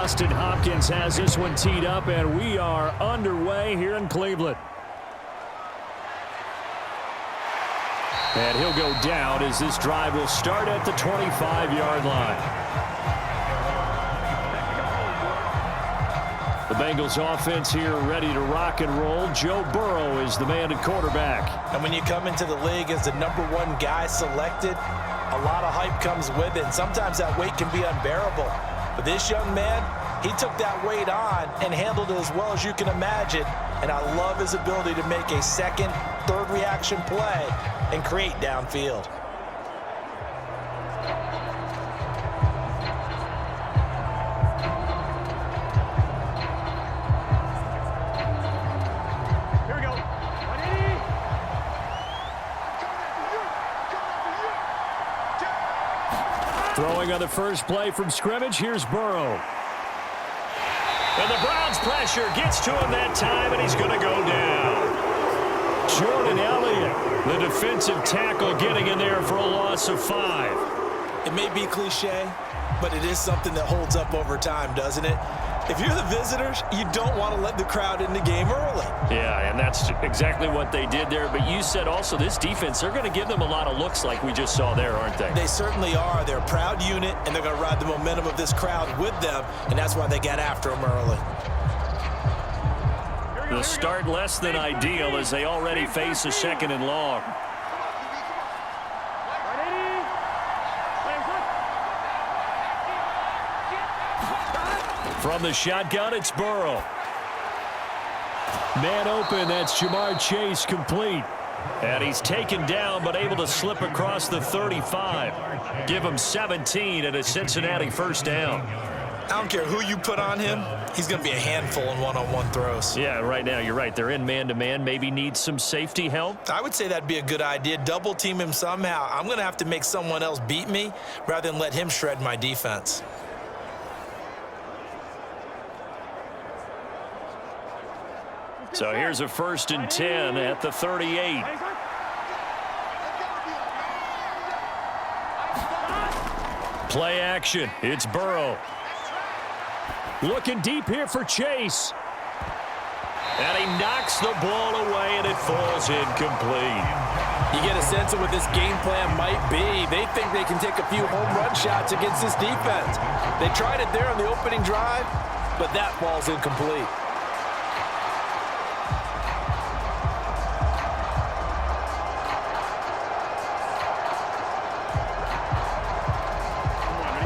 Austin Hopkins has this one teed up, and we are underway here in Cleveland. And he'll go down as this drive will start at the 25-yard line. The Bengals offense here ready to rock and roll. Joe Burrow is the man at quarterback. And when you come into the league as the #1 guy selected, a lot of hype comes with it. And sometimes that weight can be unbearable. But this young man, he took that weight on and handled it as well as you can imagine. And I love his ability to make a second, third reaction play and create downfield. Throwing on the first play from scrimmage, here's Burrow. And the Browns pressure gets to him that time, and he's going to go down. Jordan Elliott, the defensive tackle, getting in there for a loss of 5. It may be cliche, but it is something that holds up over time, doesn't it? If you're the visitors, you don't want to let the crowd in the game early. Yeah, and that's exactly what they did there. But you said also this defense, they're going to give them a lot of looks like we just saw there, aren't they? They certainly are. They're a proud unit, and they're going to ride the momentum of this crowd with them, and that's why they got after them early. The start less than ideal as they already face a 2nd and long. From the shotgun, it's Burrow. Man open, that's Jamar Chase complete. And he's taken down but able to slip across the 35. Give him 17 and a Cincinnati first down. I don't care who you put on him, he's going to be a handful in one-on-one throws. Yeah, right now you're right. They're in man-to-man. Maybe need some safety help. I would say that'd be a good idea. Double team him somehow. I'm going to have to make someone else beat me rather than let him shred my defense. So here's a 1st and 10 at the 38. Play action. It's Burrow. Looking deep here for Chase. And he knocks the ball away, and it falls incomplete. You get a sense of what this game plan might be. They think they can take a few home run shots against this defense. They tried it there on the opening drive, but that falls incomplete.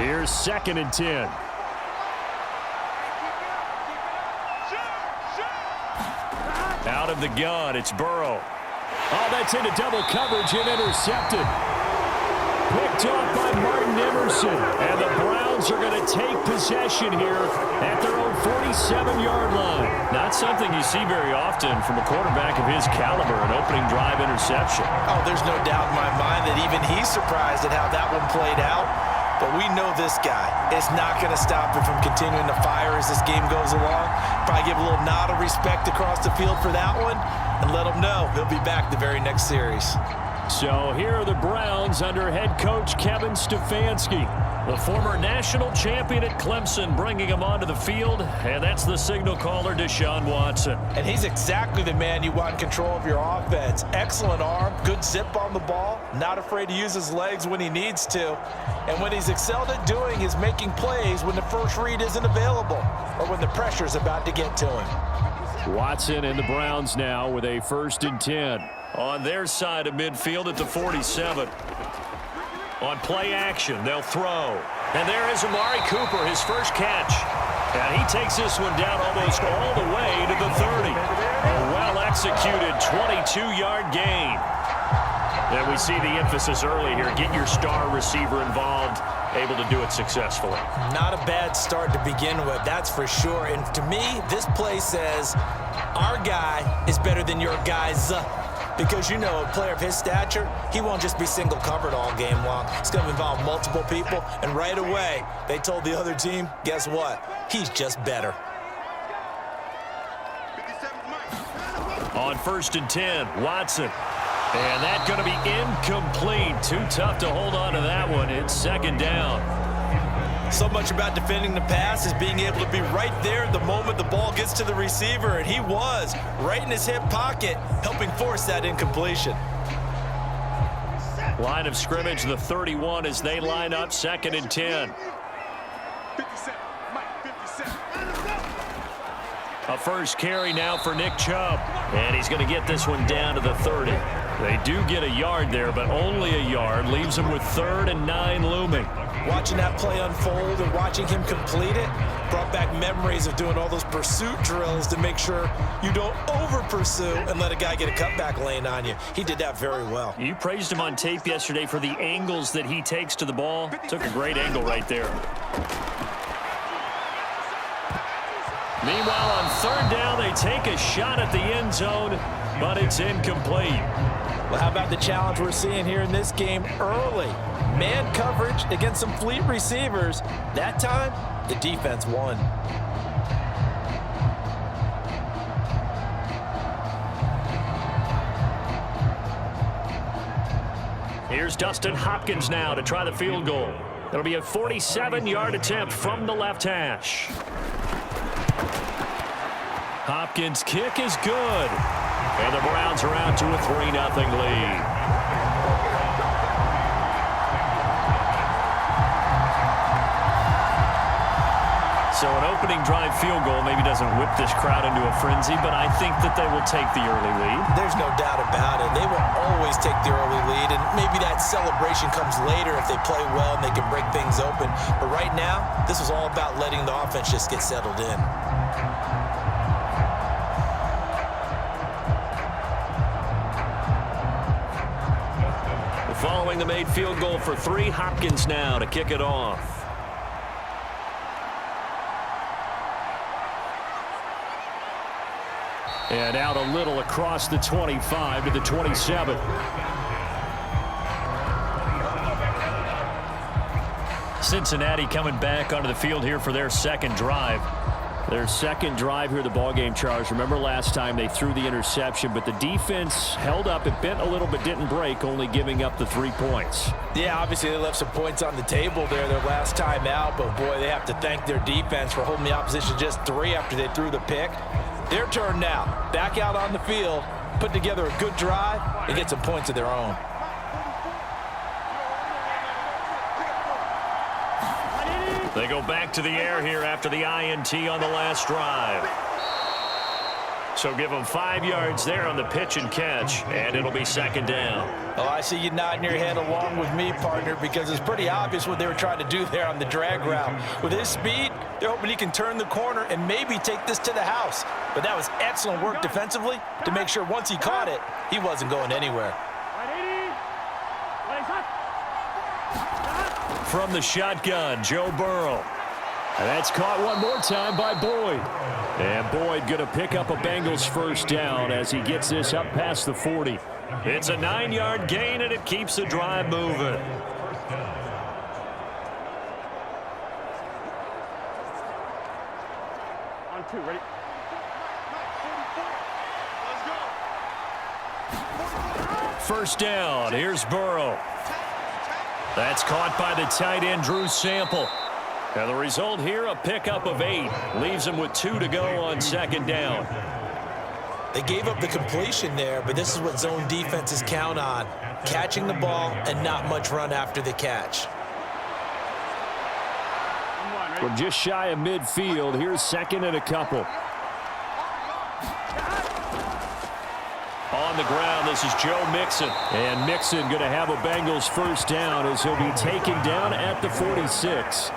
Here's 2nd and 10. Out of the gun, it's Burrow. Oh, that's into double coverage and intercepted. Picked off by Martin Emerson. And the Browns are going to take possession here at their own 47-yard line. Not something you see very often from a quarterback of his caliber, an opening drive interception. Oh, there's no doubt in my mind that even he's surprised at how that one played out. But we know this guy. It's not going to stop him from continuing to fire as this game goes along. Probably give a little nod of respect across the field for that one and let him know he'll be back the very next series. So here are the Browns under head coach Kevin Stefanski, the former national champion at Clemson, bringing him onto the field, and that's the signal caller, Deshaun Watson. And he's exactly the man you want in control of your offense. Excellent arm, good zip on the ball, not afraid to use his legs when he needs to. And what he's excelled at doing is making plays when the first read isn't available or when the pressure's about to get to him. Watson and the Browns now with a 1st and 10. On their side of midfield at the 47. On play action, they'll throw. And there is Amari Cooper, his first catch. And he takes this one down almost all the way to the 30. A well-executed 22-yard gain. And we see the emphasis early here. Get your star receiver involved, able to do it successfully. Not a bad start to begin with, that's for sure. And to me, this play says our guy is better than your guys. Because, you know, a player of his stature, he won't just be single covered all game long. It's going to involve multiple people. And right away, they told the other team, guess what? He's just better. On 1st and 10, Watson. And that's going to be incomplete. Too tough to hold on to that one. It's 2nd down. So much about defending the pass is being able to be right there the moment the ball gets to the receiver, and he was right in his hip pocket, helping force that incompletion. Line of scrimmage, the 31, as they line up 2nd and 10. A first carry now for Nick Chubb. And he's going to get this one down to the 30. They do get a yard there, but only a yard. Leaves them with 3rd and 9 looming. Watching that play unfold and watching him complete it brought back memories of doing all those pursuit drills to make sure you don't over-pursue and let a guy get a cutback lane on you. He did that very well. You praised him on tape yesterday for the angles that he takes to the ball. Took a great angle right there. Meanwhile, on 3rd down, they take a shot at the end zone, but it's incomplete. Well, how about the challenge we're seeing here in this game early? Man coverage against some fleet receivers. That time, the defense won. Here's Dustin Hopkins now to try the field goal. It'll be a 47-yard attempt from the left hash. Hopkins' kick is good. And the Browns are out to a 3-0 lead. So an opening drive field goal maybe doesn't whip this crowd into a frenzy, but I think that they will take the early lead. There's no doubt about it. They will always take the early lead, and maybe that celebration comes later if they play well and they can break things open. But right now, this was all about letting the offense just get settled in. Following the made field goal for 3, Hopkins now to kick it off. And out a little across the 25 to the 27. Cincinnati coming back onto the field here for their 2nd drive. Their 2nd drive here, the ballgame, Charles. Remember last time they threw the interception, but the defense held up. It bent a little but didn't break, only giving up the 3 points. Yeah, obviously they left some points on the table there their last time out, but boy, they have to thank their defense for holding the opposition just 3 after they threw the pick. Their turn now. Back out on the field, put together a good drive, and get some points of their own. They go back to the air here after the INT on the last drive. So give them 5 yards there on the pitch and catch, and it'll be 2nd down. Oh, I see you nodding your head along with me, partner, because it's pretty obvious what they were trying to do there on the drag route. With his speed, they're hoping he can turn the corner and maybe take this to the house. But that was excellent work defensively to make sure once he caught it, he wasn't going anywhere. From the shotgun, Joe Burrow. And that's caught one more time by Boyd. And Boyd going to pick up a Bengals 1st down as he gets this up past the 40. It's a 9-yard gain, and it keeps the drive moving. On 2, ready? Let's go. 1st down, here's Burrow. That's caught by the tight end, Drew Sample. And the result here, a pickup of 8. Leaves him with 2 to go on 2nd down. They gave up the completion there, but this is what zone defenses count on. Catching the ball and not much run after the catch. We're just shy of midfield. Here's 2nd and a couple. On the ground, this is Joe Mixon. And Mixon going to have a Bengals 1st down as he'll be taken down at the 46.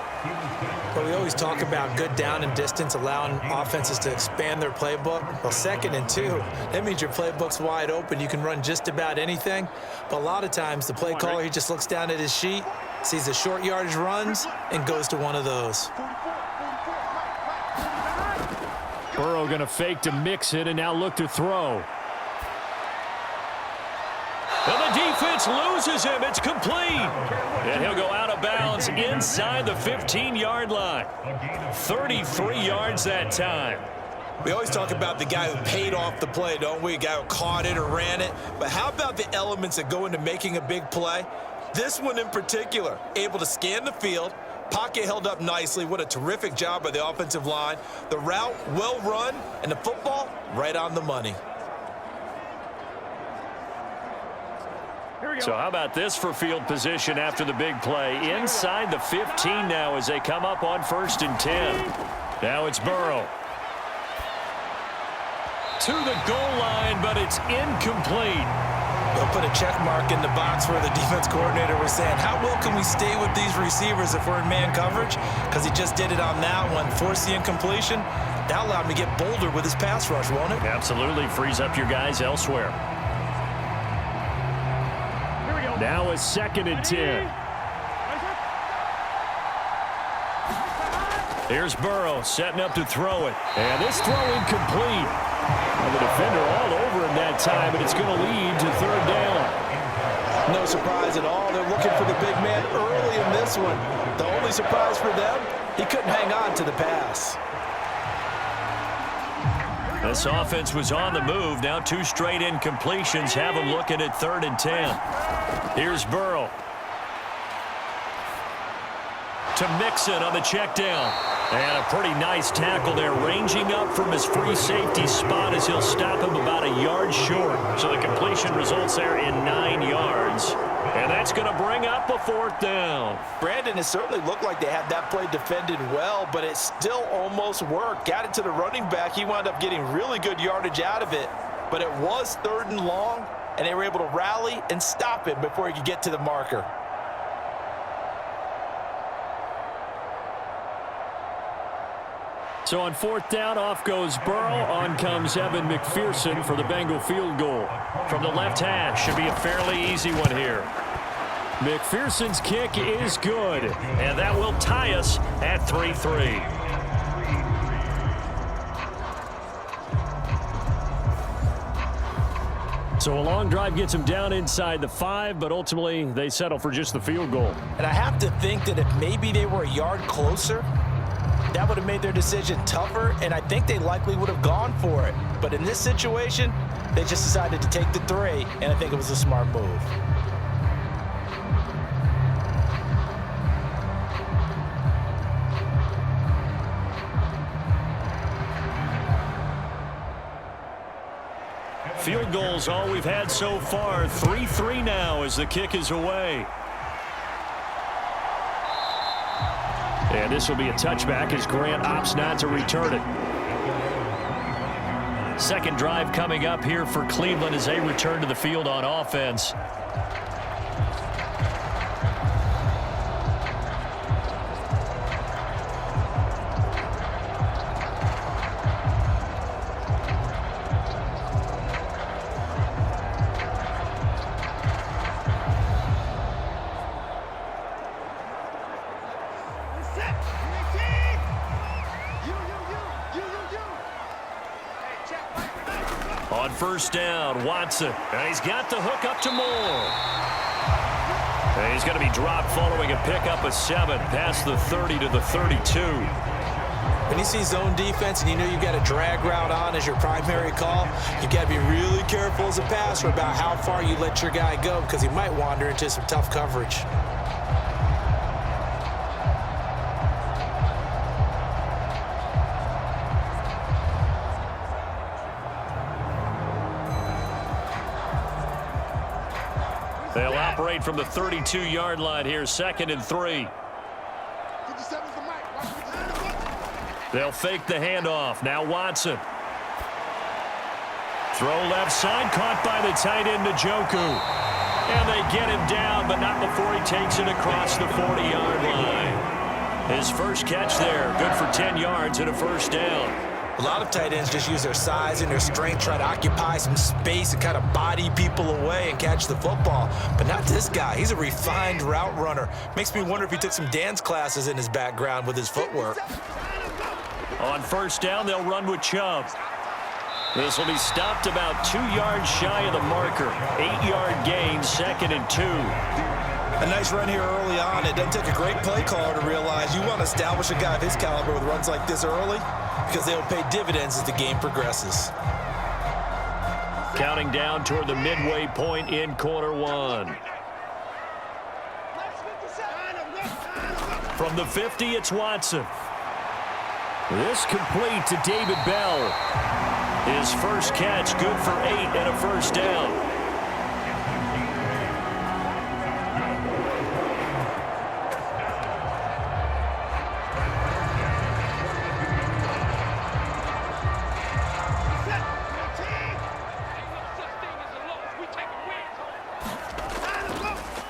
Well, we always talk about good down and distance, allowing offenses to expand their playbook. Well, 2nd and 2, that means your playbook's wide open. You can run just about anything. But a lot of times, the play caller, he just looks down at his sheet, sees the short yardage runs, and goes to one of those. Burrow going to fake to Mixon and now look to throw. And the defense loses him. It's complete. And he'll go out of bounds inside the 15-yard line. 33 yards that time. We always talk about the guy who paid off the play, don't we? A guy who caught it or ran it. But how about the elements that go into making a big play? This one in particular, able to scan the field, Pocket held up nicely. What a terrific job by the offensive line. The route, well run, and the football, right on the money. So how about this for field position after the big play? Inside the 15 now as they come up on 1st and 10. Now it's Burrow. To the goal line, but it's incomplete. They'll put a check mark in the box where the defense coordinator was saying, how well can we stay with these receivers if we're in man coverage? Because he just did it on that one, forced the incompletion. That allowed him to get bolder with his pass rush, won't it? Absolutely, frees up your guys elsewhere. Now it's 2nd and 10. Here's Burrow setting up to throw it. And this throw incomplete. And the defender all over him that time, and it's going to lead to 3rd down. No surprise at all. They're looking for the big man early in this one. The only surprise for them, he couldn't hang on to the pass. This offense was on the move. Now 2 straight incompletions have them looking at 3rd and 10. Here's Burrow. To Mixon on the check down. And a pretty nice tackle there, ranging up from his free safety spot as he'll stop him about a yard short. So the completion results there in 9 yards. And that's going to bring up a 4th down. Brandon, it certainly looked like they had that play defended well, but it still almost worked. Got it to the running back. He wound up getting really good yardage out of it. But it was 3rd and long, and they were able to rally and stop him before he could get to the marker. So on 4th down, off goes Burrow. On comes Evan McPherson for the Bengal field goal. From the left hash, should be a fairly easy one here. McPherson's kick is good, and that will tie us at 3-3. So a long drive gets them down inside the 5, but ultimately they settle for just the field goal. And I have to think that if maybe they were a yard closer, that would have made their decision tougher, and I think they likely would have gone for it. But in this situation, they just decided to take the 3, and I think it was a smart move. Field goals all we've had so far. 3-3 now as the kick is away. And this will be a touchback as Grant opts not to return it. Second drive coming up here for Cleveland as they return to the field on offense. On 1st down, Watson. And he's got the hook up to Moore. And he's going to be dropped following a pickup of 7 past the 30 to the 32. When you see zone defense and you know you've got a drag route on as your primary call, you've got to be really careful as a passer about how far you let your guy go because he might wander into some tough coverage. They'll operate from the 32-yard line here, 2nd and 3. They'll fake the handoff. Now Watson. Throw left side, caught by the tight end Njoku. And they get him down, but not before he takes it across the 40-yard line. His first catch there, good for 10 yards and a 1st down. A lot of tight ends just use their size and their strength, try to occupy some space and kind of body people away and catch the football. But not this guy. He's a refined route runner. Makes me wonder if he took some dance classes in his background with his footwork. On 1st down, they'll run with Chubb. This will be stopped about 2 yards shy of the marker. 8-yard gain, 2nd and 2. A nice run here early on. It doesn't take a great play caller to realize you want to establish a guy of his caliber with runs like this early because they'll pay dividends as the game progresses. Counting down toward the midway point in quarter 1. From the 50, it's Watson. This complete to David Bell. His first catch, good for 8 and a first down.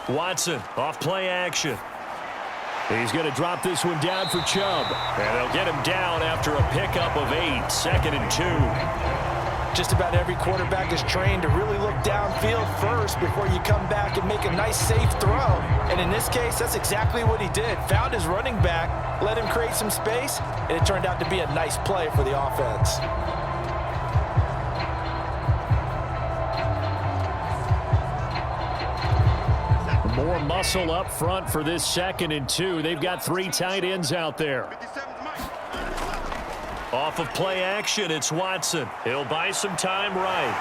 Watson off play action. He's going to drop this one down for Chubb. And they'll get him down after a pickup of 8, 2nd and 2. Just about every quarterback is trained to really look downfield first before you come back and make a nice, safe throw. And in this case, that's exactly what he did. Found his running back, let him create some space, and it turned out to be a nice play for the offense. More muscle up front for this 2nd and 2. They've got 3 tight ends out there. Off of play action, it's Watson. He'll buy some time right.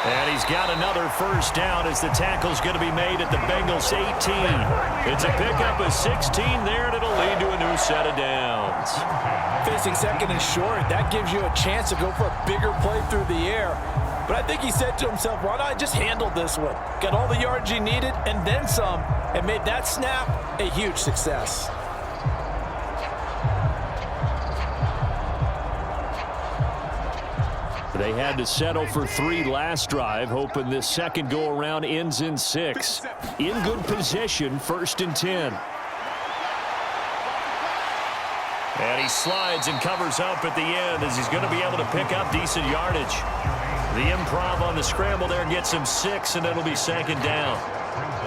And he's got another first down as the tackle's going to be made at the Bengals 18. It's a pickup of 16 there, and it'll lead to a new set of downs. Facing 2nd and short, that gives you a chance to go for a bigger play through the air. But I think he said to himself, why not just handle this one? Got all the yards he needed and then some, and made that snap a huge success. They had to settle for 3 last drive, hoping this second go-around ends in 6. In good position, 1st and 10. And he slides and covers up at the end as he's going to be able to pick up decent yardage. The improv on the scramble there gets him 6, and it'll be 2nd down.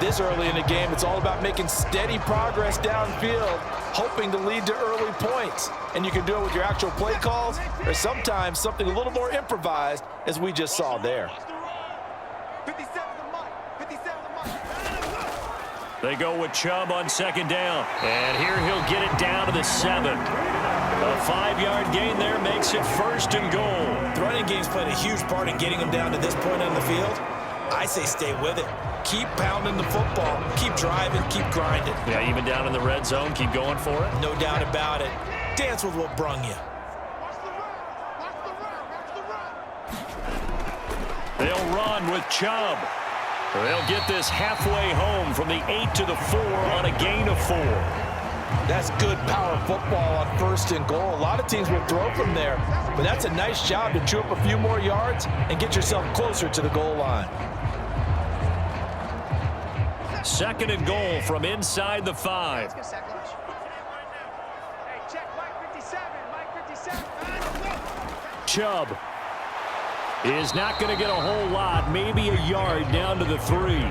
This early in the game, it's all about making steady progress downfield, hoping to lead to early points. And you can do it with your actual play calls or sometimes something a little more improvised, as we just saw there. They go with Chubb on 2nd down. And here he'll get it down to the 7. A 5-yard gain there makes it 1st and goal. The running game's played a huge part in getting him down to this point on the field. I say stay with it. Keep pounding the football. Keep driving. Keep grinding. Yeah, even down in the red zone, keep going for it. No doubt about it. Dance with what brung you. They'll run with Chubb. They'll get this halfway home from the 8 to the 4 on a gain of 4. That's good power football on 1st and goal. A lot of teams will throw from there, but that's a nice job to chew up a few more yards and get yourself closer to the goal line. 2nd and goal from inside the 5. Chubb is not going to get a whole lot, maybe a yard down to the 3.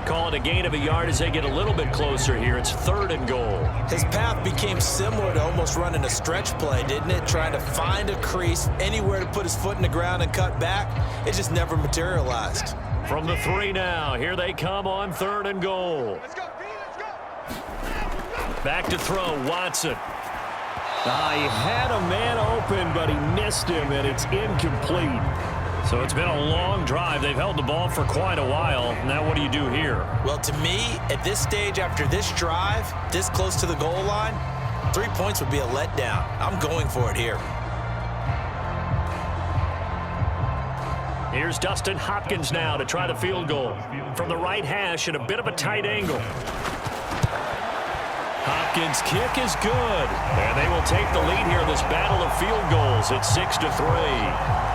Call it a gain of a yard as they get a little bit closer here. It's 3rd and goal. His path became similar to almost running a stretch play, didn't it? Trying to find a crease, anywhere to put his foot in the ground and cut back. It just never materialized. From the 3 now, here they come on 3rd and goal. Let's go, B, let's go. Back to throw, Watson. He had a man open, but he missed him, and it's incomplete. So it's been a long drive. They've held the ball for quite a while. Now what do you do here? Well, to me, at this stage after this drive, this close to the goal line, 3 points would be a letdown. I'm going for it here. Here's Dustin Hopkins now to try the field goal. From the right hash at a bit of a tight angle. Hopkins' kick is good. And they will take the lead here in this battle of field goals at 6-3.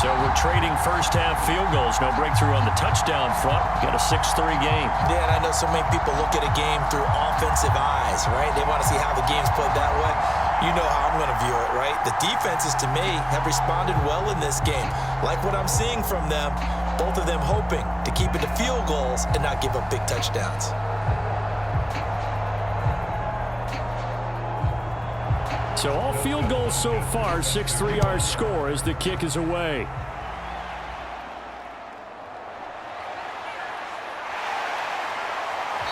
So we're trading first-half field goals. No breakthrough on the touchdown front. Got a 6-3 game. Yeah, and I know so many people look at a game through offensive eyes, right? They want to see how the game's played that way. You know how I'm going to view it, right? The defenses, to me, have responded well in this game. Like what I'm seeing from them, both of them hoping to keep it to field goals and not give up big touchdowns. So all field goals so far, 6-3 our score as the kick is away.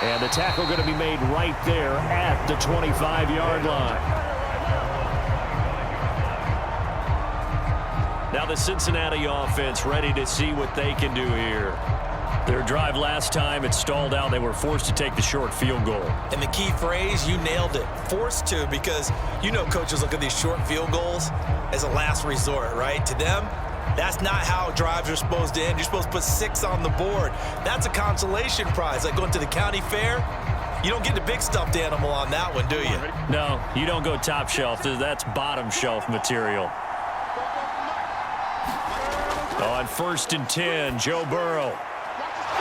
And the tackle going to be made right there at the 25-yard line. Now the Cincinnati offense ready to see what they can do here. Their drive last time, it stalled out. They were forced to take the short field goal. And the key phrase, you nailed it, forced to, because you know coaches look at these short field goals as a last resort, right? To them, that's not how drives are supposed to end. You're supposed to put 6 on the board. That's a consolation prize, like going to the county fair. You don't get the big stuffed animal on that one, do you? No, you don't go top shelf. That's bottom shelf material. On 1st and 10, Joe Burrow.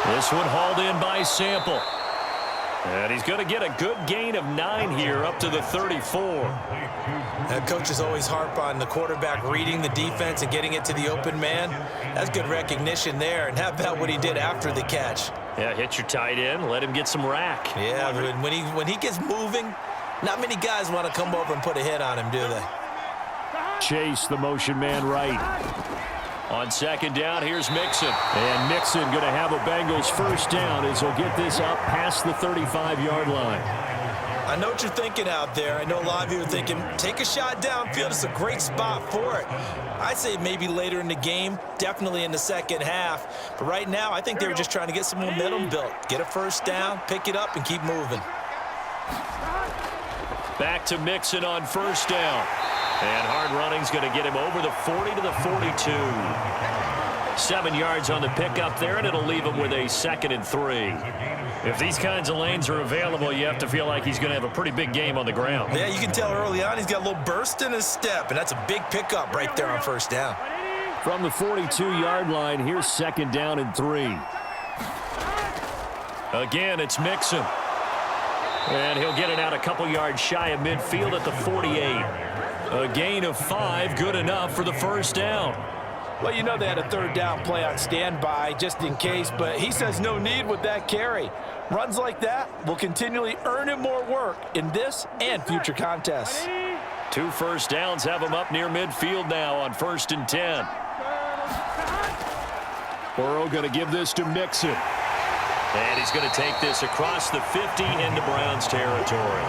This one hauled in by Sample. And he's going to get a good gain of 9 here up to the 34. Coaches always harp on the quarterback reading the defense and getting it to the open man. That's good recognition there. And how about what he did after the catch? Yeah, hit your tight end, let him get some rack. Yeah, when he gets moving, not many guys want to come over and put a hit on him, do they? Chase, the motion man right. On 2nd down, here's Mixon. And Mixon going to have a Bengals first down as he'll get this up past the 35-yard line. I know what you're thinking out there. I know a lot of you are thinking, take a shot downfield. It's a great spot for it. I'd say maybe later in the game, definitely in the second half. But right now, I think they were just trying to get some momentum built. Get a first down, pick it up, and keep moving. Back to Mixon on 1st down. And hard running's going to get him over the 40 to the 42. 7 yards on the pickup there, and it'll leave him with a 2nd and 3. If these kinds of lanes are available, you have to feel like he's going to have a pretty big game on the ground. Yeah, you can tell early on he's got a little burst in his step, and that's a big pickup right there on 1st down. From the 42-yard line, here's 2nd down and 3. Again, it's Mixon. And he'll get it out a couple yards shy of midfield at the 48. A gain of 5, good enough for the first down. Well, you know they had a 3rd down play on standby just in case, but he says no need with that carry. Runs like that will continually earn him more work in this and future contests. 2 first downs have him up near midfield now on 1st and 10. Burrow going to give this to Mixon. And he's going to take this across the 50 into Browns territory.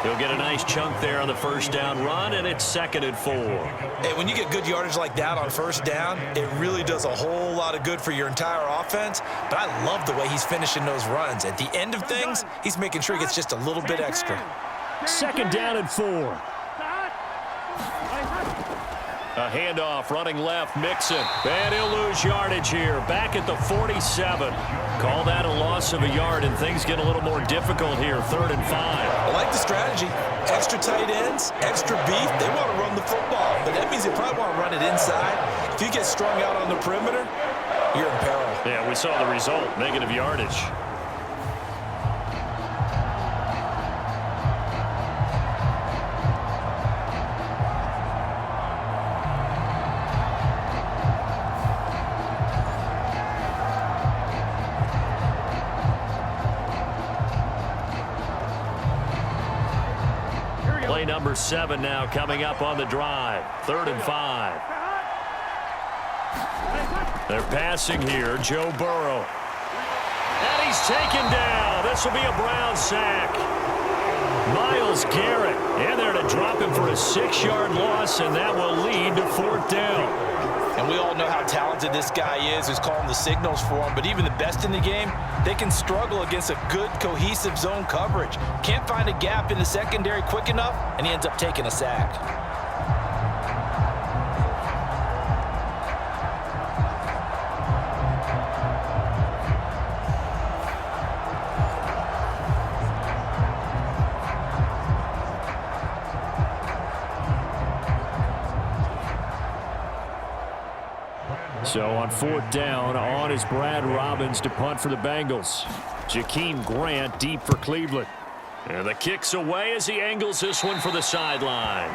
He'll get a nice chunk there on the first down run, and it's 2nd and 4. Hey, when you get good yardage like that on 1st down, it really does a whole lot of good for your entire offense. But I love the way he's finishing those runs. At the end of things, he's making sure he gets just a little bit extra. 2nd down and 4. A handoff running left, Mixon. And he'll lose yardage here. Back at the 47. Call that a loss of a yard, and things get a little more difficult here. 3rd and 5. I like the strategy. Extra tight ends, extra beef. They want to run the football, but that means they probably want to run it inside. If you get strung out on the perimeter, you're in peril. Yeah, we saw the result, negative yardage. Play number 7 now coming up on the drive. 3rd and 5. They're passing here. Joe Burrow. And he's taken down. This will be a Brown sack. Myles Garrett. And they're to drop him for a 6-yard loss, and that will lead to 4th down. And we all know how talented this guy is who's calling the signals for him. But even the best in the game, they can struggle against a good, cohesive zone coverage. Can't find a gap in the secondary quick enough, and he ends up taking a sack. So on 4th down, on is Brad Robbins to punt for the Bengals. Jakeem Grant deep for Cleveland. And the kick's away as he angles this one for the sideline.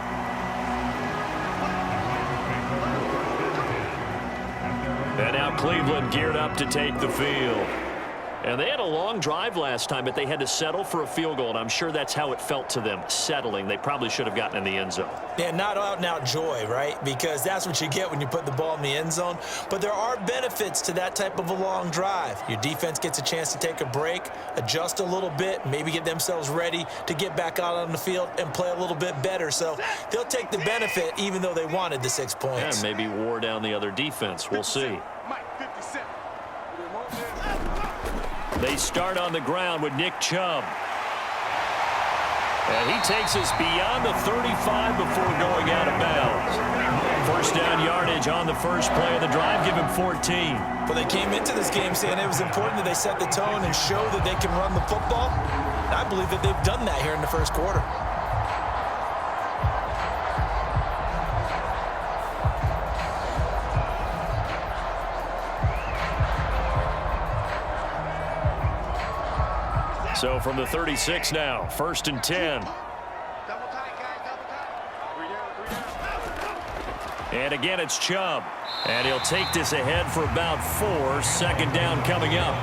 And now Cleveland geared up to take the field. And they had a long drive last time, but they had to settle for a field goal, and I'm sure that's how it felt to them, settling. They probably should have gotten in the end zone. Yeah, not out-and-out joy, right? Because that's what you get when you put the ball in the end zone. But there are benefits to that type of a long drive. Your defense gets a chance to take a break, adjust a little bit, maybe get themselves ready to get back out on the field and play a little bit better. So they'll take the benefit even though they wanted the 6 points. Yeah, maybe wore down the other defense. We'll see. They start on the ground with Nick Chubb. And he takes us beyond the 35 before going out of bounds. First down yardage on the first play of the drive. Give him 14. Well, they came into this game saying it was important that they set the tone and show that they can run the football. And I believe that they've done that here in the first quarter. So from the 36 now, 1st and 10. And again, it's Chubb. And he'll take this ahead for about 4. Second down coming up.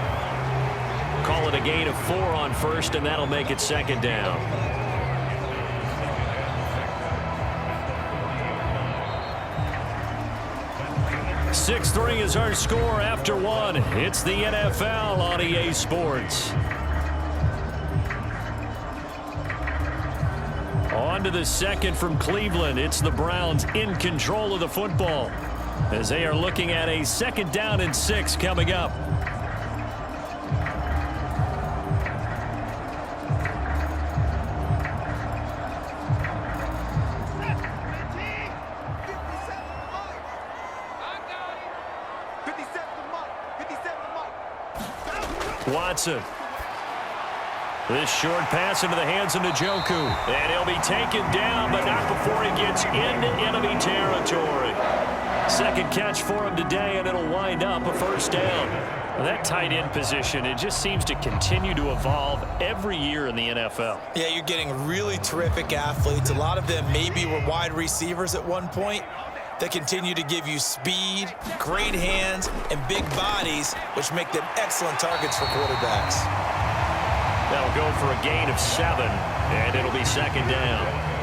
Call it a gain of 4 on first, and that'll make it second down. Sixth ring is our score after 1. It's the NFL on EA Sports. On to the second from Cleveland. It's the Browns in control of the football as they are looking at a 2nd down and 6 coming up. Watson. This short pass into the hands of Njoku. And he'll be taken down, but not before he gets into enemy territory. Second catch for him today, and it'll wind up a first down. Well, that tight end position, it just seems to continue to evolve every year in the NFL. Yeah, you're getting really terrific athletes. A lot of them maybe were wide receivers at one point. They continue to give you speed, great hands, and big bodies, which make them excellent targets for quarterbacks. That'll go for a gain of 7, and it'll be second down.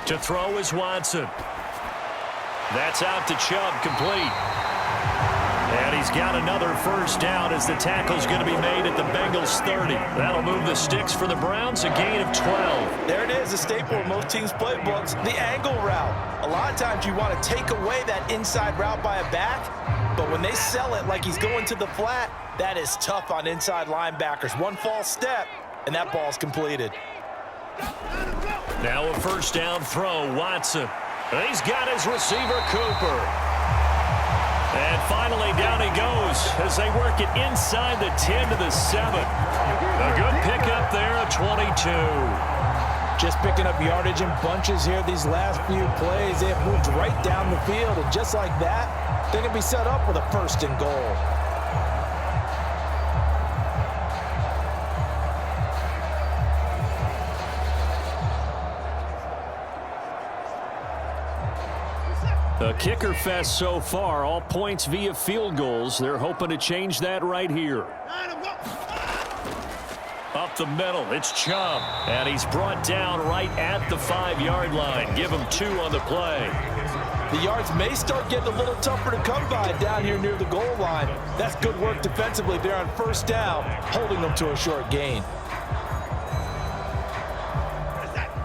To throw is Watson. That's out to Chubb, complete. And he's got another first down as the tackle's going to be made at the Bengals 30. That'll move the sticks for the Browns, a gain of 12. There it is, a staple of most teams' playbooks, the angle route. A lot of times you want to take away that inside route by a back, but when they sell it like he's going to the flat, that is tough on inside linebackers. One false step, and that ball's completed. Now a first down throw, Watson. And he's got his receiver, Cooper. And finally down he goes as they work it inside the 10 to the 7. A good pickup there, a 22. Just picking up yardage in bunches here these last few plays. They have moved right down the field, and just like that, they can be set up with a 1st and goal. A kicker fest so far, all points via field goals. They're hoping to change that right here. Up the middle, it's Chubb. And he's brought down right at the 5-yard line. Give him 2 on the play. The yards may start getting a little tougher to come by down here near the goal line. That's good work defensively there on first down, holding them to a short gain.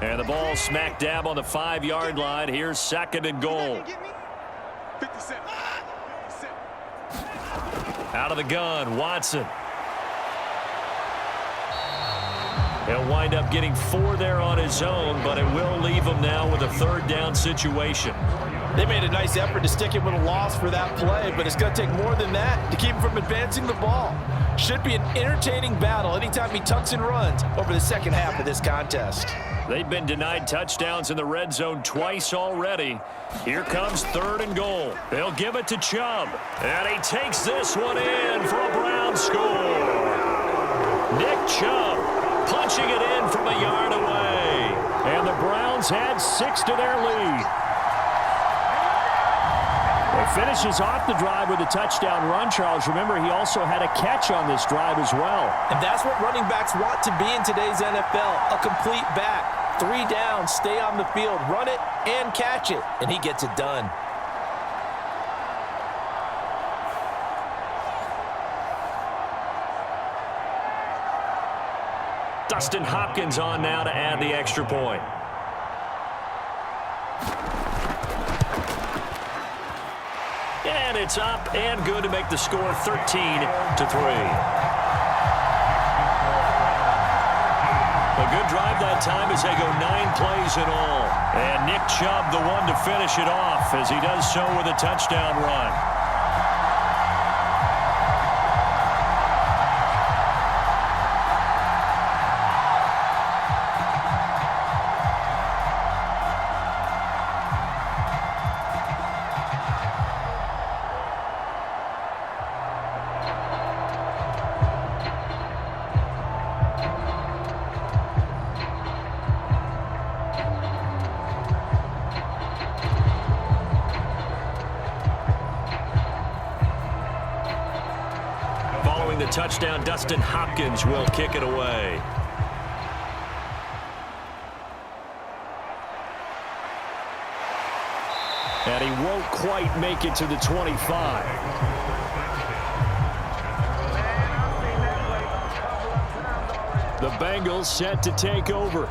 And the ball smack dab on the 5-yard line. Here's 2nd and goal. Out of the gun, Watson. He'll wind up getting 4 there on his own, but it will leave him now with a 3rd down situation. They made a nice effort to stick him with a loss for that play, but it's going to take more than that to keep him from advancing the ball. Should be an entertaining battle anytime he tucks and runs over the second half of this contest. They've been denied touchdowns in the red zone twice already. Here comes 3rd and goal. They'll give it to Chubb. And he takes this one in for a Brown score. Nick Chubb punching it in from a yard away. And the Browns had 6 to their lead. He finishes off the drive with a touchdown run, Charles. Remember, he also had a catch on this drive as well. And that's what running backs want to be in today's NFL, a complete back. 3 down, stay on the field, run it, and catch it. And he gets it done. Dustin Hopkins on now to add the extra point. And it's up and good to make the score 13-3. A good drive that time as they go 9 plays in all. And Nick Chubb, the one to finish it off as he does so with a touchdown run. The touchdown, Dustin Hopkins will kick it away. And he won't quite make it to the 25. The Bengals set to take over.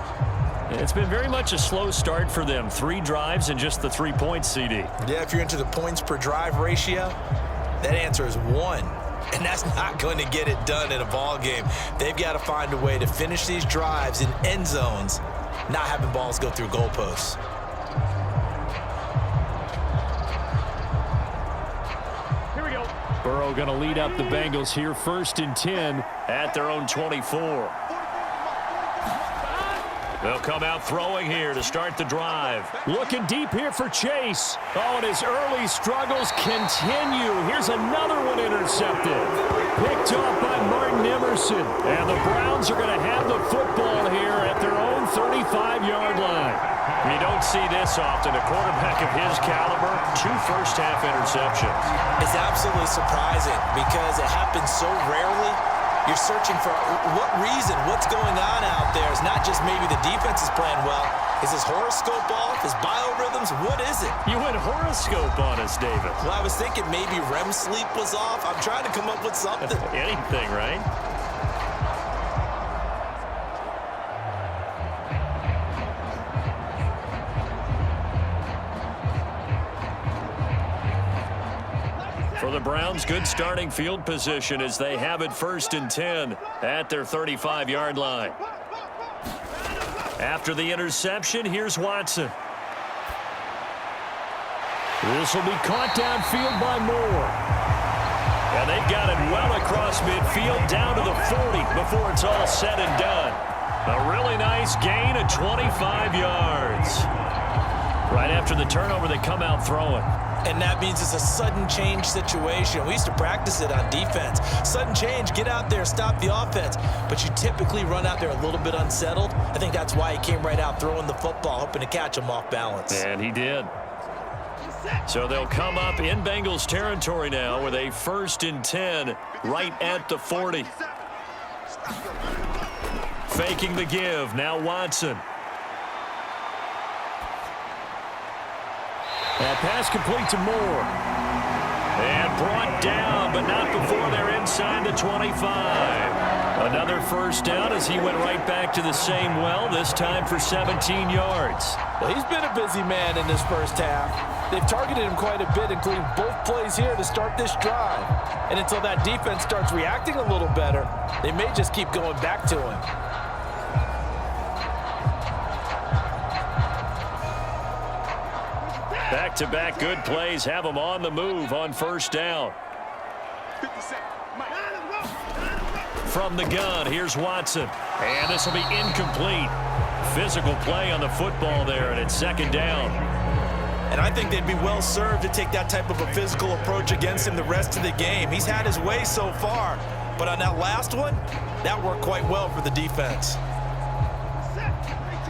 It's been very much a slow start for them. 3 drives and just the 3 points, CD. Yeah, if you're into the points per drive ratio, that answer is 1. And that's not going to get it done in a ball game. They've got to find a way to finish these drives in end zones, not having balls go through goalposts. Here we go. Burrow going to lead up the Bengals here, 1st and 10 at their own 24. They'll come out throwing here to start the drive. Looking deep here for Chase. Oh, and his early struggles continue. Here's another one intercepted. Picked off by Martin Emerson. And the Browns are going to have the football here at their own 35-yard line. You don't see this often. A quarterback of his caliber, 2 first-half interceptions. It's absolutely surprising because it happens so rarely. You're searching for what reason, what's going on out there. It's not just maybe the defense is playing well. Is his horoscope off? His biorhythms? What is it? You went horoscope on us, David. Well, I was thinking maybe REM sleep was off. I'm trying to come up with something. Anything, right? For the Browns, good starting field position as they have it 1st and 10 at their 35-yard line. After the interception, here's Watson. This will be caught downfield by Moore. And they've got it well across midfield down to the 40 before it's all said and done. A really nice gain of 25 yards. Right after the turnover, they come out throwing. And that means it's a sudden change situation. We used to practice it on defense. Sudden change, get out there, stop the offense. But you typically run out there a little bit unsettled. I think that's why he came right out throwing the football, hoping to catch him off balance. And he did. So they'll come up in Bengals territory now with a 1st and 10 right at the 40. Faking the give, now Watson. That pass complete to Moore. And brought down, but not before they're inside the 25. Another 1st down as he went right back to the same well, this time for 17 yards. Well, he's been a busy man in this 1st half. They've targeted him quite a bit, including both plays here to start this drive. And until that defense starts reacting a little better, they may just keep going back to him. Back-to-back good plays have them on the move on first down. From the gun, here's Watson. And this will be incomplete. Physical play on the football there, and it's second down. And I think they'd be well served to take that type of a physical approach against him the rest of the game. He's had his way so far, but on that last one, that worked quite well for the defense.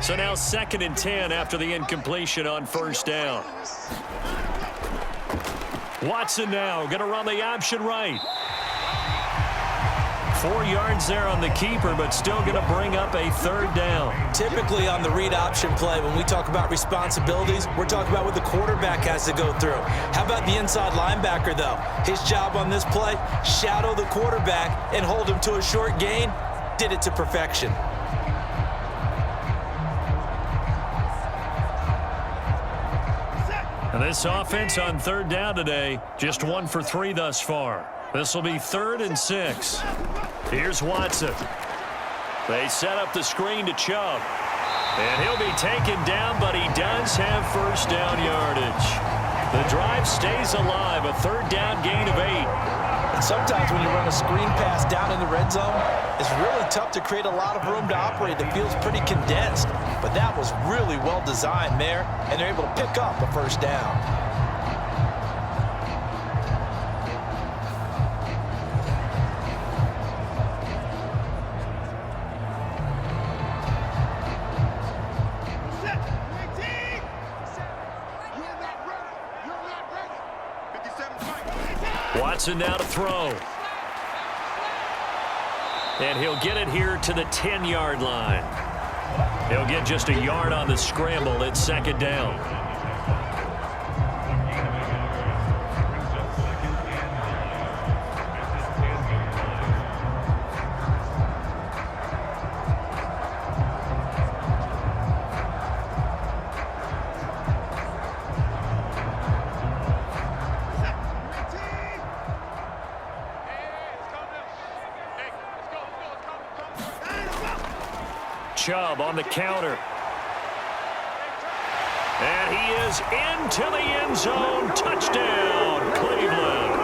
So now 2nd and 10 after the incompletion on first down. Watson now going to run the option right. 4 yards there on the keeper, but still going to bring up a 3rd down. Typically on the read option play, when we talk about responsibilities, we're talking about what the quarterback has to go through. How about the inside linebacker, though? His job on this play, shadow the quarterback and hold him to a short gain. Did it to perfection. And this offense on 3rd down today, just 1 for 3 thus far. This will be 3rd and 6. Here's Watson. They set up the screen to Chubb. And he'll be taken down, but he does have first down yardage. The drive stays alive, a 3rd down gain of 8. And sometimes when you run a screen pass down in the red zone, it's really tough to create a lot of room to operate. The field's pretty condensed. But that was really well designed there, and they're able to pick up a first down. Watson now to throw. And he'll get it here to the 10-yard line. He'll get just a yard on the scramble. It's 2nd down. Chubb on the counter. And he is into the end zone. Touchdown, Cleveland.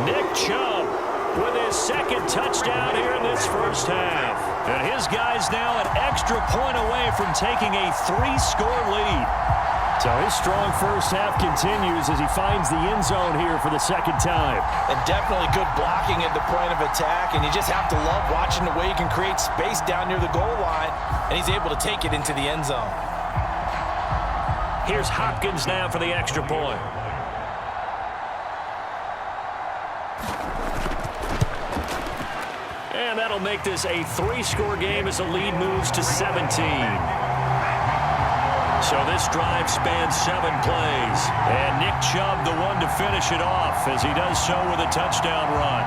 Nick Chubb with his 2nd touchdown here in this first half. And his guys now an extra point away from taking a 3-score lead. So his strong first half continues as he finds the end zone here for the 2nd time. And definitely good blocking at the point of attack, and you just have to love watching the way he can create space down near the goal line, and he's able to take it into the end zone. Here's Hopkins now for the extra point. And that'll make this a 3-score game as the lead moves to 17. So this drive spans 7 plays. And Nick Chubb the one to finish it off as he does so with a touchdown run.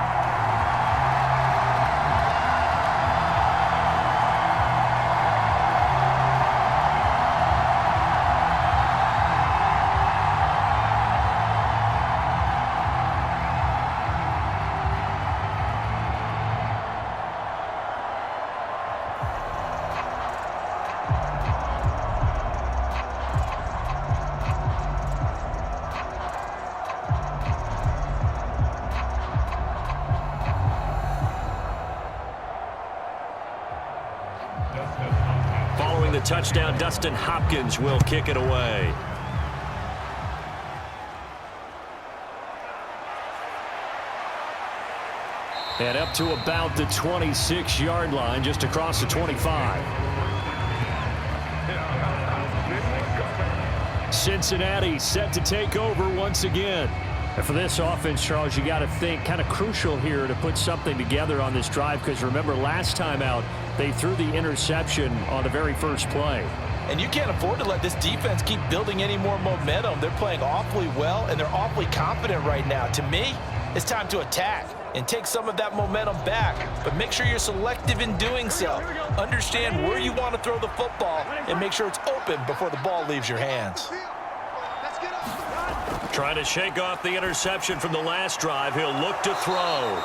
Following the touchdown, Dustin Hopkins will kick it away. And up to about the 26-yard line, just across the 25. Cincinnati set to take over once again. And for this offense, Charles, you got to think kind of crucial here to put something together on this drive, because remember last time out they threw the interception on the very first play. And you can't afford to let this defense keep building any more momentum. They're playing awfully well, and they're awfully confident right now. To me, it's time to attack and take some of that momentum back, but make sure you're selective in doing so. Understand where you want to throw the football and make sure it's open before the ball leaves your hands. Trying to shake off the interception from the last drive. He'll look to throw.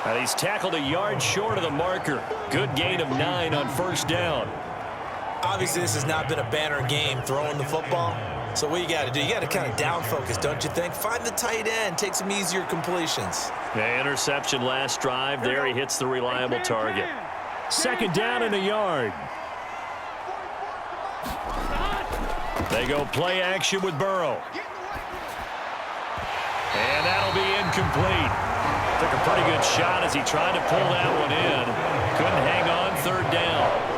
And he's tackled a yard short of the marker. Good gain of 9 on first down. Obviously, this has not been a banner game throwing the football, So what you got to do, you got to kind of down focus, don't you think? Find the tight end, take some easier completions. The interception last drive. There he hits the reliable target. Second down and a yard. They go play action with Burrow. And that'll be incomplete. Took a pretty good shot as he tried to pull that one in. Couldn't hang on third down.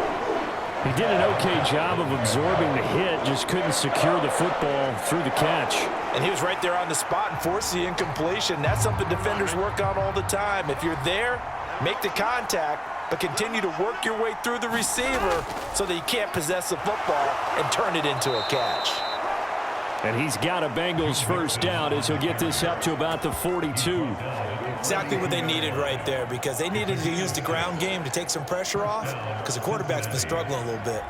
He did an okay job of absorbing the hit, just couldn't secure the football through the catch. And he was right there on the spot and forced the incompletion. That's something defenders work on all the time. If you're there, make the contact, but continue to work your way through the receiver so that you can't possess the football and turn it into a catch. And he's got a Bengals first down as he'll get this up to about the 42. Exactly what they needed right there, because they needed to use the ground game to take some pressure off, because the quarterback's been struggling a little bit.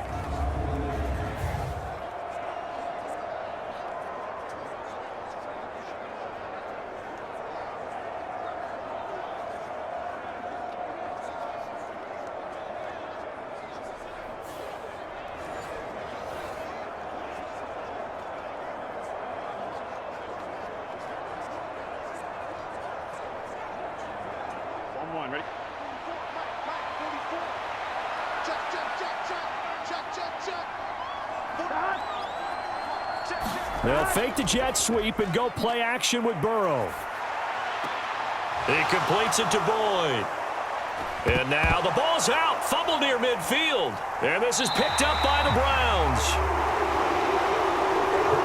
Ready? They'll fake the jet sweep and go play action with Burrow. He completes it to Boyd. And now the ball's out. Fumble near midfield. And this is picked up by the Browns.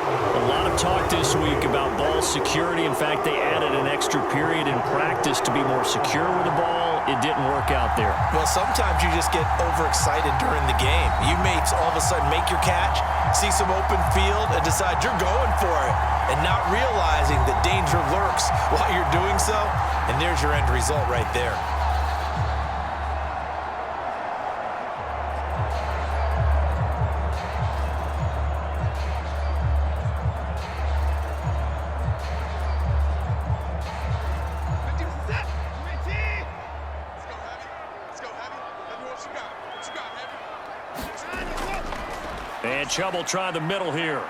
A lot of talk this week about ball security. In fact, they added an extra period in practice to be more secure with the ball. It didn't work out there. Well, sometimes you just get overexcited during the game. You may all of a sudden make your catch, see some open field, and decide you're going for it, and not realizing that danger lurks while you're doing so. And there's your end result right there. And Chubb will try the middle here.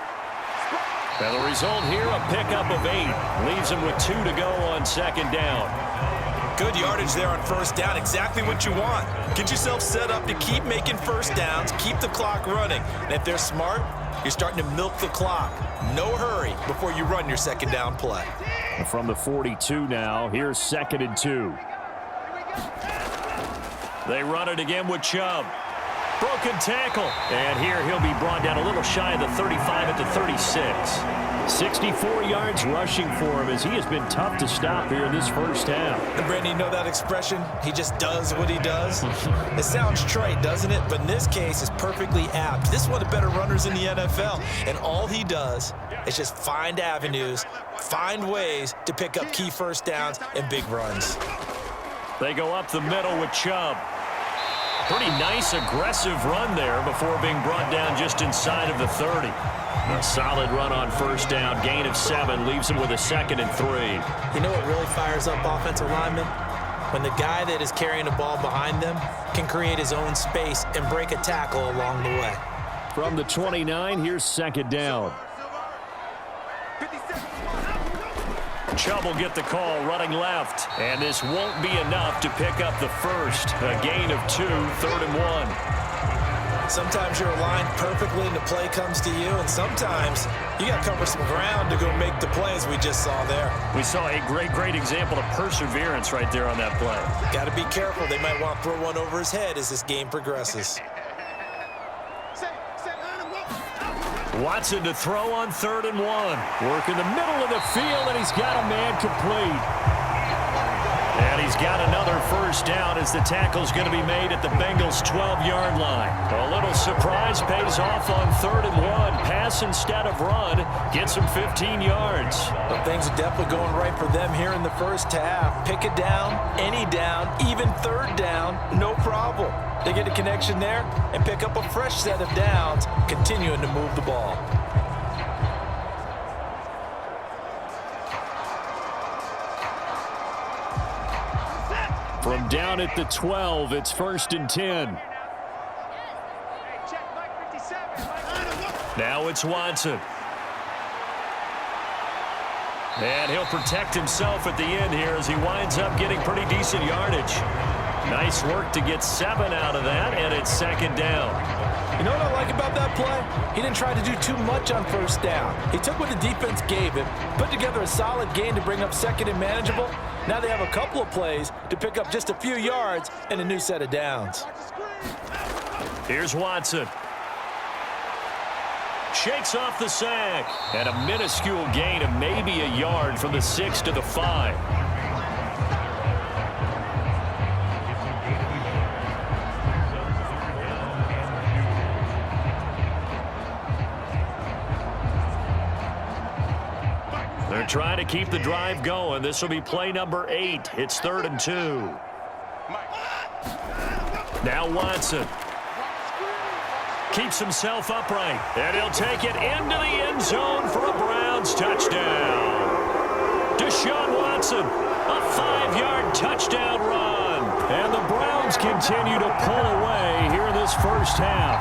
And the result here, a pickup of 8. Leaves him with 2 to go on second down. Good yardage there on first down. Exactly what you want. Get yourself set up to keep making first downs, keep the clock running. And if they're smart, you're starting to milk the clock. No hurry before you run your second down play. From the 42 now, here's 2nd and 2. They run it again with Chubb. Broken tackle. And here he'll be brought down a little shy of the 35 at the 36. 64 yards rushing for him as he has been tough to stop here in this first half. And Brandon, you know that expression? He just does what he does? It sounds trite, doesn't it? But in this case, it's perfectly apt. This is one of the better runners in the NFL. And all he does is just find avenues, find ways to pick up key first downs and big runs. They go up the middle with Chubb. Pretty nice, aggressive run there before being brought down just inside of the 30. A solid run on first down. Gain of 7 leaves him with a 2nd and 3. You know what really fires up offensive linemen? When the guy that is carrying the ball behind them can create his own space and break a tackle along the way. From the 29, here's 2nd down. Chubb will get the call running left. And this won't be enough to pick up the first. A gain of 2, 3rd and 1. Sometimes you're aligned perfectly and the play comes to you, and sometimes you got to cover some ground to go make the play, as we just saw there. We saw a great example of perseverance right there on that play. Got to be careful. They might want to throw one over his head as this game progresses. Watson to throw on 3rd and 1. Work in the middle of the field, and he's got a man complete. And he's got another first down as the tackle's going to be made at the Bengals' 12-yard line. A little surprise pays off on 3rd and 1. Pass instead of run. Gets him 15 yards. But things are definitely going right for them here in the first half. Pick a down, any down, even 3rd down, no problem. They get a connection there and pick up a fresh set of downs, continuing to move the ball. From down at the 12, it's 1st and 10. Now it's Watson. And he'll protect himself at the end here as he winds up getting pretty decent yardage. Nice work to get 7 out of that, and it's second down. You know what I like about that play? He didn't try to do too much on first down. He took what the defense gave him, put together a solid gain to bring up second and manageable. Now they have a couple of plays to pick up just a few yards and a new set of downs. Here's Watson. Shakes off the sack. And a minuscule gain of maybe a yard from the 6 to the 5. They're trying to keep the drive going. This will be play number 8. It's 3rd and 2. Now Watson. Keeps himself upright. And he'll take it into the end zone for a Browns touchdown. Deshaun Watson, a 5-yard touchdown run. And the Browns continue to pull away here in this first half.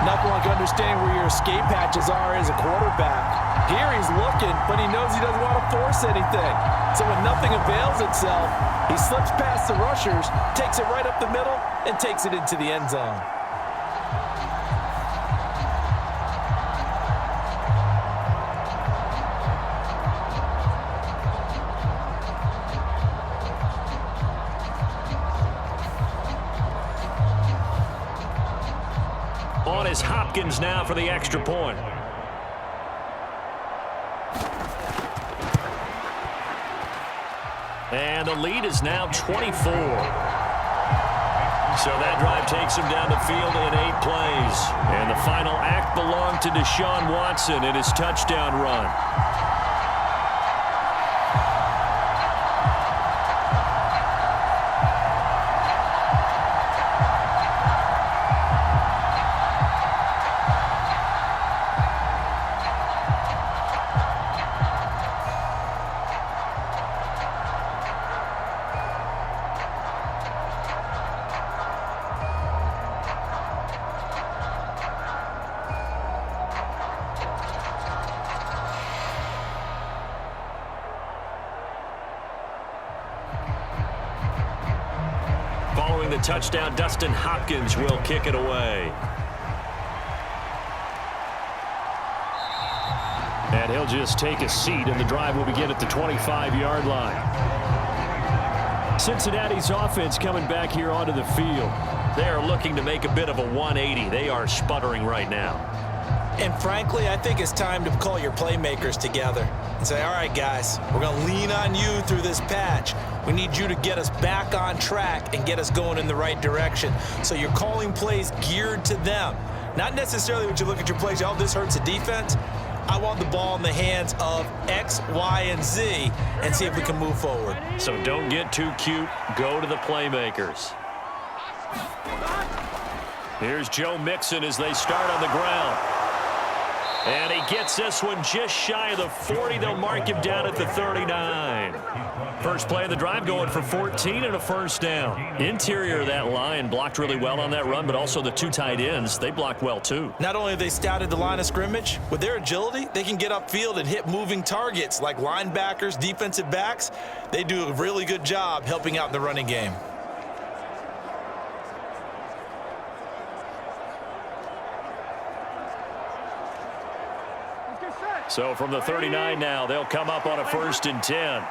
Nothing like understanding where your escape hatches are as a quarterback. Here he's looking, but he knows he doesn't want to force anything. So when nothing avails itself, he slips past the rushers, takes it right up the middle, and takes it into the end zone. On is Hopkins now for the extra point. And the lead is now 24. So that drive takes him down the field in 8 plays. And the final act belonged to Deshaun Watson in his touchdown run. Following the touchdown, Dustin Hopkins will kick it away. And he'll just take a seat, and the drive will begin at the 25-yard line. Cincinnati's offense coming back here onto the field. They are looking to make a bit of a 180. They are sputtering right now. And frankly, I think it's time to call your playmakers together and say, all right, guys, we're going to lean on you through this patch. We need you to get us back on track and get us going in the right direction. So you're calling plays geared to them. Not necessarily when you look at your plays, oh, this hurts the defense. I want the ball in the hands of X, Y, and Z and see if we can move forward. So don't get too cute. Go to the playmakers. Here's Joe Mixon as they start on the ground. And he gets this one just shy of the 40. They'll mark him down at the 39. First play of the drive going for 14 and a first down. Interior of that line blocked really well on that run, but also the 2 tight ends, they blocked well too. Not only have they scouted the line of scrimmage, with their agility, they can get upfield and hit moving targets like linebackers, defensive backs. They do a really good job helping out in the running game. So from the 39 now, they'll come up on a 1st and 10.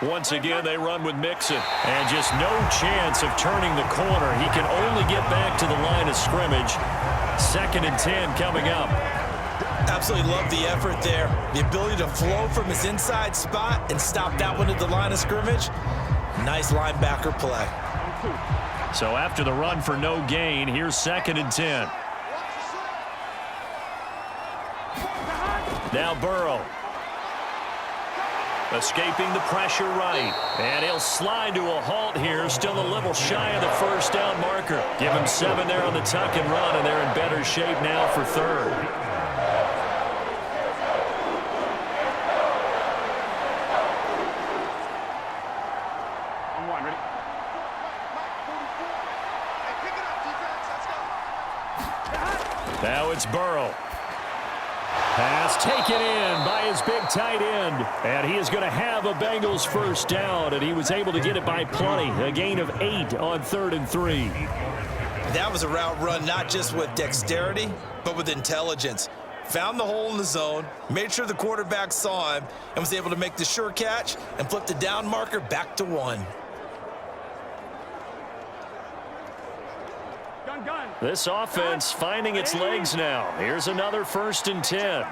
Once again, they run with Mixon. And just no chance of turning the corner. He can only get back to the line of scrimmage. 2nd and 10 coming up. Absolutely love the effort there. The ability to flow from his inside spot and stop that one at the line of scrimmage. Nice linebacker play. So after the run for no gain, here's 2nd and 10. Now Burrow. Escaping the pressure right. And he'll slide to a halt here. Still a little shy of the first down marker. Give him 7 there on the tuck and run, and they're in better shape now for 3rd. Now it's Burrow. Pass taken in by his big tight end. And he is going to have a Bengals first down, and he was able to get it by plenty. A gain of 8 on 3rd and 3. That was a route run not just with dexterity, but with intelligence. Found the hole in the zone, made sure the quarterback saw him, and was able to make the sure catch and flip the down marker back to 1. This offense finding its legs now. Here's another 1st and 10.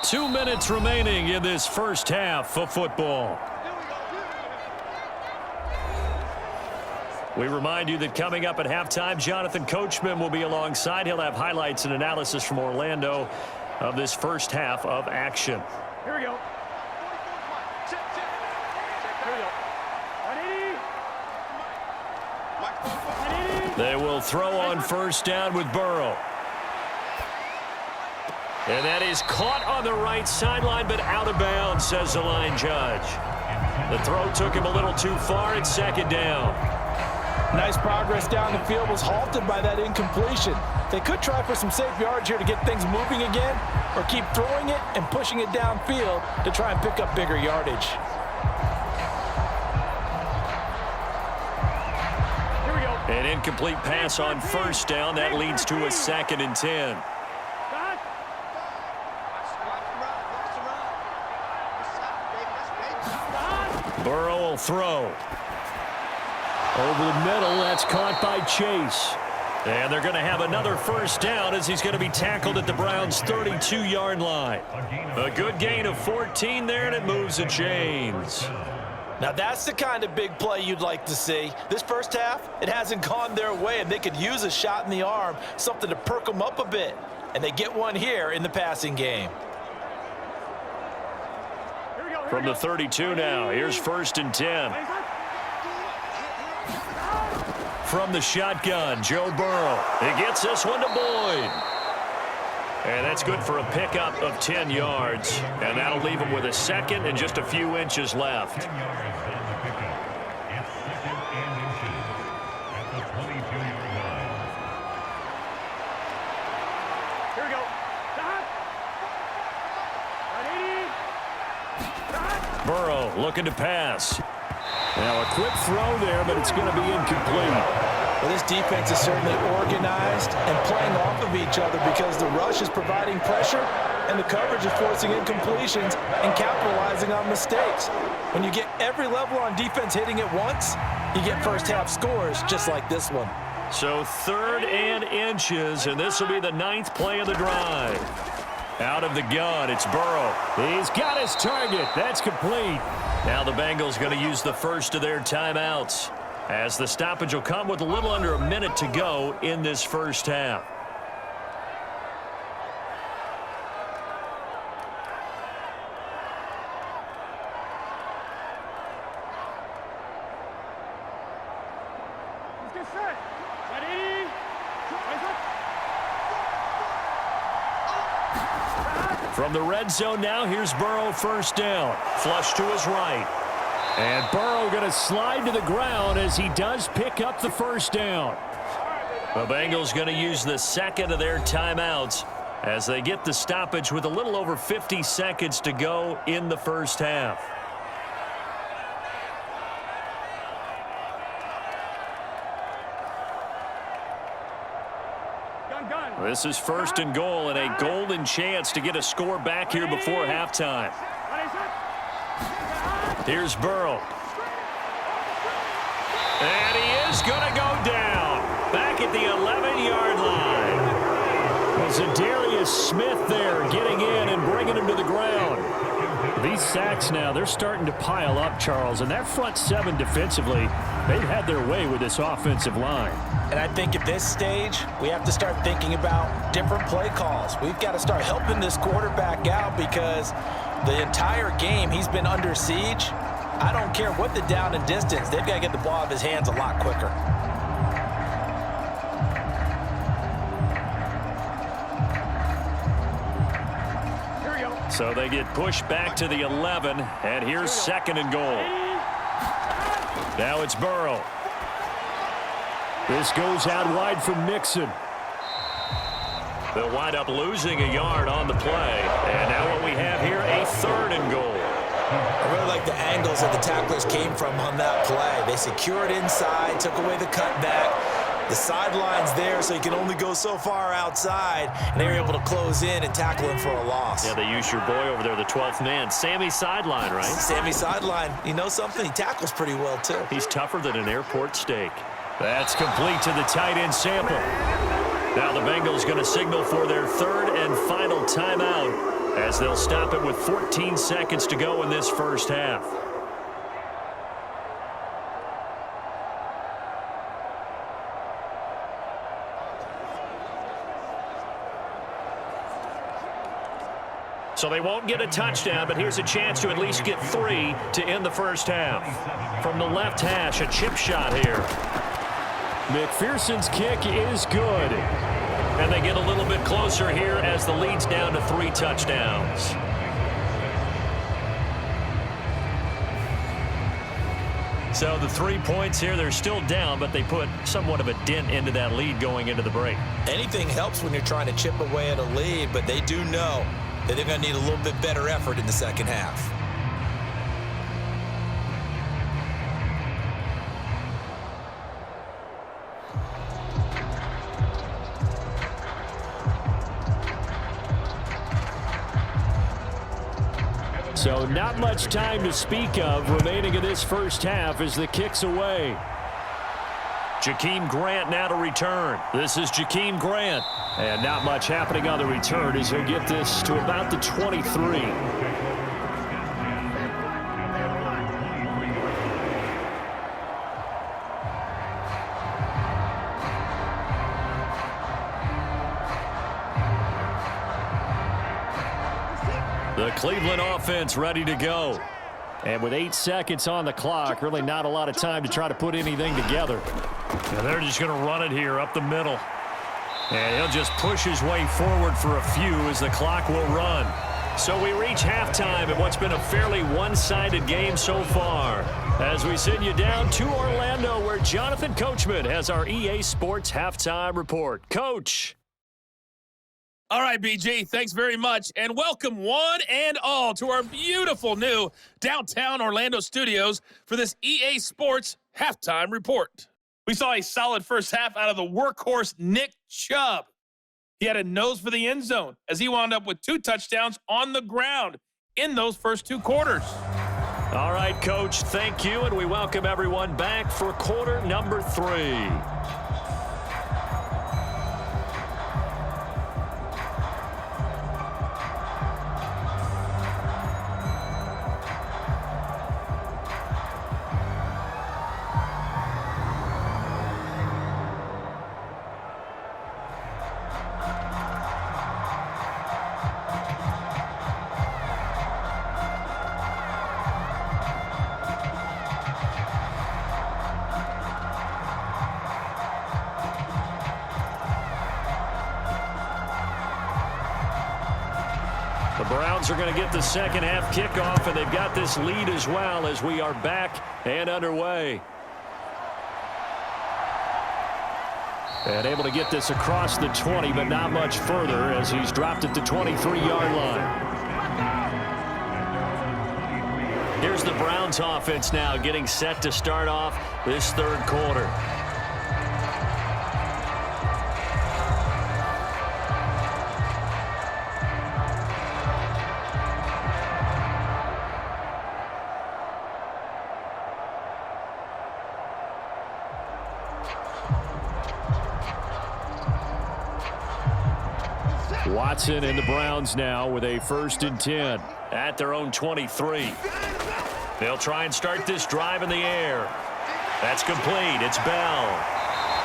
2 minutes remaining in this first half of football. We remind you that coming up at halftime, Jonathan Coachman will be alongside. He'll have highlights and analysis from Orlando of this first half of action. Here we go. They will throw on first down with Burrow. And that is caught on the right sideline, but out of bounds, says the line judge. The throw took him a little too far. It's 2nd down. Nice progress down the field, was halted by that incompletion. They could try for some safe yards here to get things moving again, or keep throwing it and pushing it downfield to try and pick up bigger yardage. An incomplete pass on first down. That leads to a 2nd and 10. Burrow will throw. Over the middle, that's caught by Chase. And they're going to have another first down as he's going to be tackled at the Browns' 32-yard line. A good gain of 14 there, and it moves the chains. Now that's the kind of big play you'd like to see. This first half, it hasn't gone their way, and they could use a shot in the arm, something to perk them up a bit. And they get one here in the passing game. From the 32 now, here's 1st and 10. From the shotgun, Joe Burrow. He gets this one to Boyd. And that's good for a pickup of 10 yards. And that'll leave him with a 2nd and just a few inches left. Burrow looking to pass. Now a quick throw there, but it's going to be incomplete. Well, this defense is certainly organized and playing off of each other because the rush is providing pressure and the coverage is forcing incompletions and capitalizing on mistakes. When you get every level on defense hitting at once, you get first half scores just like this one. So 3rd and inches, and this will be the 9th play of the drive. Out of the gun, it's Burrow. He's got his target. That's complete. Now the Bengals going to use the first of their timeouts, as the stoppage will come with a little under a minute to go in this first half. From the red zone now, here's Burrow first down. Flush to his right. And Burrow going to slide to the ground as he does pick up the first down. The Bengals going to use the 2nd of their timeouts as they get the stoppage with a little over 50 seconds to go in the first half. This is 1st and goal and a golden chance to get a score back here before halftime. Here's Burrow. And he is going to go down. Back at the 11-yard line. Was Zadarius Smith there getting in and bringing him to the ground. These sacks now, they're starting to pile up, Charles. And that front 7 defensively, they've had their way with this offensive line. And I think at this stage, we have to start thinking about different play calls. We've got to start helping this quarterback out because the entire game he's been under siege. I don't care what the down and distance. They've got to get the ball out of his hands a lot quicker. So they get pushed back to the 11, and here's 2nd and goal. Now it's Burrow. This goes out wide from Mixon. They'll wind up losing a yard on the play. And now what we have here, a 3rd and goal. I really like the angles that the tacklers came from on that play. They secured inside, took away the cutback. The sideline's there, so you can only go so far outside, and they were able to close in and tackle him for a loss. Yeah, they used your boy over there, the 12th man. Sammy Sideline, right? Sammy Sideline. You know something? He tackles pretty well, too. He's tougher than an airport steak. That's complete to the tight end sample. Now the Bengals going to signal for their 3rd and final timeout as they'll stop it with 14 seconds to go in this first half. So they won't get a touchdown, but here's a chance to at least get 3 to end the first half. From the left hash, a chip shot here. McPherson's kick is good. And they get a little bit closer here as the lead's down to 3 touchdowns. So the 3 points here, they're still down, but they put somewhat of a dent into that lead going into the break. Anything helps when you're trying to chip away at a lead, but they do know that they're going to need a little bit better effort in the second half. So not much time to speak of remaining in this first half as the kick's away. Jakeem Grant now to return. This is Jakeem Grant. And not much happening on the return as he'll get this to about the 23. The Cleveland offense ready to go. And with 8 seconds on the clock, really not a lot of time to try to put anything together. And they're just going to run it here up the middle. And he'll just push his way forward for a few as the clock will run. So we reach halftime at what's been a fairly one-sided game so far. As we send you down to Orlando, where Jonathan Coachman has our EA Sports Halftime Report. Coach. All right, BG, thanks very much, and welcome one and all to our beautiful new downtown Orlando studios for this EA Sports Halftime Report. We saw a solid first half out of the workhorse Nick Chubb. He had a nose for the end zone as he wound up with 2 touchdowns on the ground in those first 2 quarters. All right, Coach, thank you, and we welcome everyone back for quarter number 3. The Browns are going to get the second half kickoff, and they've got this lead as well as we are back and underway. And able to get this across the 20, but not much further as he's dropped at the 23-yard line. Here's the Browns offense now getting set to start off this third quarter. Watson and the Browns now with a 1st and 10 at their own 23. They'll try and start this drive in the air. That's complete. It's Bell.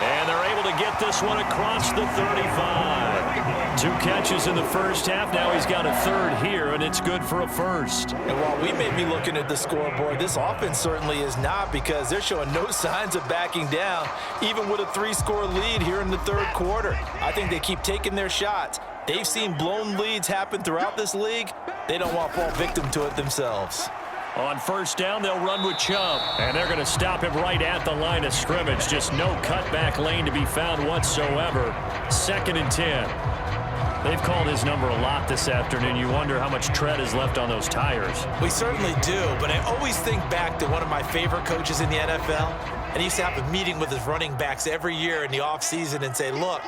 And they're able to get this one across the 35. 2 catches in the first half. Now he's got a 3rd here, and it's good for a 1st. And while we may be looking at the scoreboard, this offense certainly is not, because they're showing no signs of backing down, even with a 3-score lead here in the third quarter. I think they keep taking their shots. They've seen blown leads happen throughout this league. They don't want to fall victim to it themselves. On 1st down, they'll run with Chubb. And they're going to stop him right at the line of scrimmage. Just no cutback lane to be found whatsoever. 2nd and 10. They've called his number a lot this afternoon. You wonder how much tread is left on those tires. We certainly do, but I always think back to one of my favorite coaches in the NFL, and he used to have a meeting with his running backs every year in the offseason and say, look,